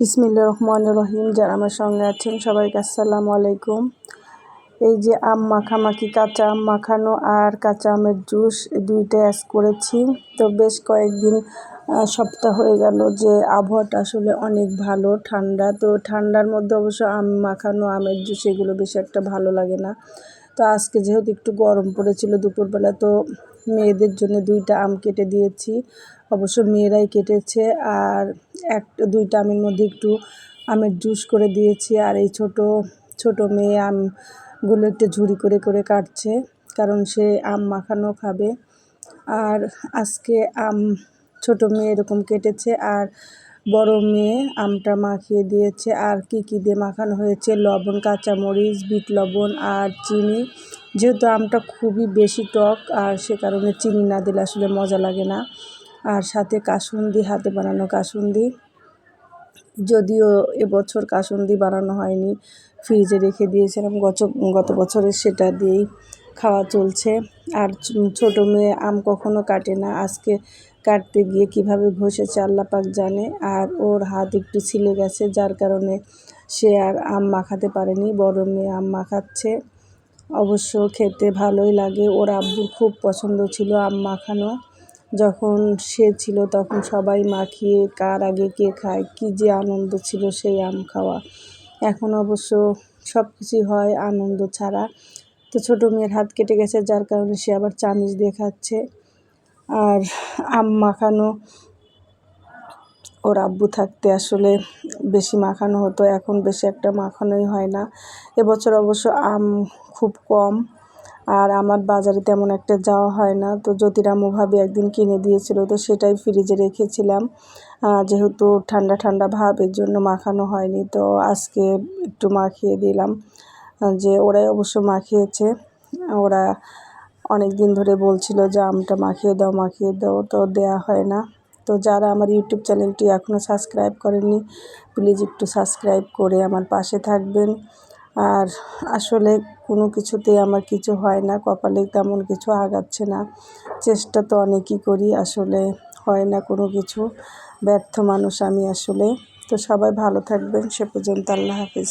বিসমিল্লাহির রহমানির রহিম। যারা আমার সঙ্গে আছেন সবাইকে আসসালামু আলাইকুম। এই যে আম মাখামাখি, কাঁচা আম মাখানো আর কাঁচা আমের জুস, দুইটা অ্যাড করেছি। তো বেশ কয়েকদিন সপ্তাহ হয়ে গেল যে আবহাওয়াটা আসলে অনেক ভালো, ঠান্ডা। তো ঠান্ডার মধ্যে অবশ্য আম মাখানো, আমের জুস এগুলো বেশি একটা ভালো লাগে না। তো আজকে যেহেতু একটু গরম পড়েছিল দুপুরবেলা, তো মেয়েদের জন্য দুইটা আম কেটে দিয়েছি। অবশ্য মেয়েরাই কেটেছে। আর দুইটা আমের মধ্যে একটু আমের জুস করে দিয়েছি। আর এই ছোট মেয়ে আমগুলো একটু ঝুরি করে করে কাটছে, কারণ সে আম মাখানো খাবে। আর আজকে ছোট মেয়ে এরকম কেটেছে, আর বড় মেয়ে আমটা মাখিয়ে দিয়েছে। আর কি দিয়ে মাখানো হয়েছে: লবণ, কাঁচামরিচ, বিট লবণ আর চিনি। যেহেতু আমটা খুবই বেশি টক, আর সে কারণে চিনি না দিলে আসলে মজা লাগে না। আর সাথে কাসুন্দি, হাতে বানানো কাসুন্দি। যদিও এবছর কাসুন্দি বানানো হয়নি, ফ্রিজে রেখে দিয়েছিলাম, গত বছরের সেটা দিয়েই খাওয়া চলছে। আর ছোট মেয়ে আম কখনো কাটে না, আজকে কাটতে গিয়ে কিভাবে ঘষেছে আল্লাহ পাক জানে। আর ওর হাত একটু ছিলে গেছে, যার কারণে সে আর আম মাখাতে পারেনি। বড় মেয়ে আম মাখাচ্ছে। অবশ্য খেতে ভালোই লাগে, ওর আব্বুর খুব পছন্দ ছিল আম মাখানো। যখন সে ছিল তখন সবাই মাখিয়ে কার আগে কে খায়, কী যে আনন্দ ছিল সেই আম খাওয়া। এখন অবশ্য সব কিছুই হয় আনন্দ ছাড়া। তো ছোটো মেয়ের হাত কেটে গেছে, যার কারণে সে আবার চামিচ দিয়ে খাচ্ছে। আর আম মাখানো ওর আব্বু থাকতে আসলে বেশি মাখানো হতো, এখন বেশি একটা মাখানোই হয় না। এবছর অবশ্য আম খুব কম, আর আমার বাজারে তেমন একটা যাওয়া হয় না। তো জ্যোতিরাম্মু ভাবি একদিন কিনে দিয়েছিল, তো সেটাই ফ্রিজে রেখেছিলাম। যেহেতু ঠান্ডা ঠান্ডা ভাব, এর জন্য মাখানো হয়নি। তো আজকে একটু মাখিয়ে দিলাম, যে ওরাই অবশ্য মাখিয়েছে। ওরা অনেক দিন ধরে বলছিল যে আমটা মাখিয়ে দাও, তো দেয়া হয় না। তো যারা আমার ইউটিউব চ্যানেলটি এখনও সাবস্ক্রাইব করেননি, প্লিজ একটু সাবস্ক্রাইব করে আমার পাশে থাকবেন। আর আসলে কোনো কিছুতেই আমার কিছু হয় না, কপালে তেমন কিছু আগাচ্ছে না। চেষ্টা তো অনেকই করি, আসলে হয় না কোনো কিছু। ব্যর্থ মানুষ আমি আসলে। তো সবাই ভালো থাকবেন, সে পর্যন্ত আল্লাহ হাফিজ।